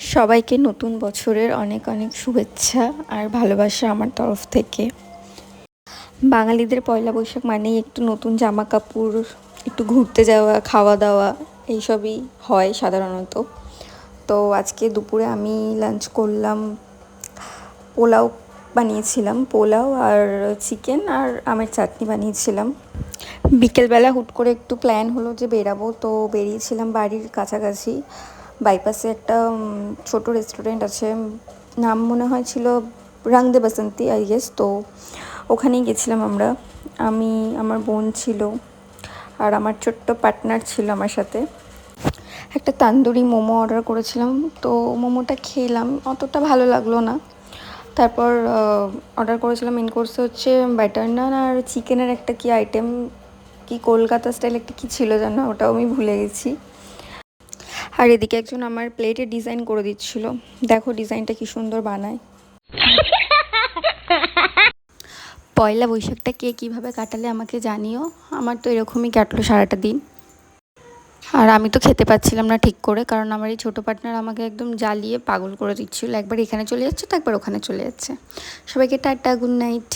সবাইকে নতুন বছরের অনেক অনেক শুভেচ্ছা আর ভালোবাসা আমার তরফ থেকে। বাঙালিদের পয়লা বৈশাখ মানেই একটু নতুন জামা কাপড়, একটু ঘুরতে যাওয়া, খাওয়া দাওয়া, এইসবই হয় সাধারণত। তো আজকে দুপুরে আমি লাঞ্চ করলাম, পোলাও বানিয়েছিলাম, পোলাও আর চিকেন আর আমের চাটনি বানিয়েছিলাম। বিকেলবেলা হুট করে একটু প্ল্যান হলো যে বেরাবো, তো বেরিয়েছিলাম বাড়ির কাছাকাছি বাইপাসে একটা ছোট রেস্টুরেন্ট আছে, নাম মনে হয় ছিল রং দে বাসন্তী আই গেস। তো ওখানেই গেছিলাম আমরা, আমি, আমার বোন ছিল আর আমার ছোট্ট পার্টনার ছিল আমার সাথে। একটা তান্দুরি মোমো অর্ডার করেছিলাম, তো মোমোটা খেলাম, অতটা ভালো লাগলো না। তারপর অর্ডার করেছিলাম মেন কোর্সে হচ্ছে বাটার নান আর চিকেনের একটা কি আইটেম, কি কলকাতা স্টাইল একটা কি ছিল জানো, ওটাও আমি ভুলে গেছি। আর এদিকে একজন আমার প্লেটে ডিজাইন করে দিচ্ছিল, দেখো ডিজাইনটা কি সুন্দর বানায়। পয়লা বৈশাখটা কে কীভাবে কাটালে আমাকে জানিও, আমার তো এরকমই কাটলো সারাটা দিন। আর আমি তো খেতে পাচ্ছিলাম না ঠিক করে, কারণ আমার এই ছোটো পার্টনার আমাকে একদম জ্বালিয়ে পাগল করে দিচ্ছিলো, একবার এখানে চলে যাচ্ছে তো একবার ওখানে চলে যাচ্ছে। সবাইকে টাটা, গুড নাইট।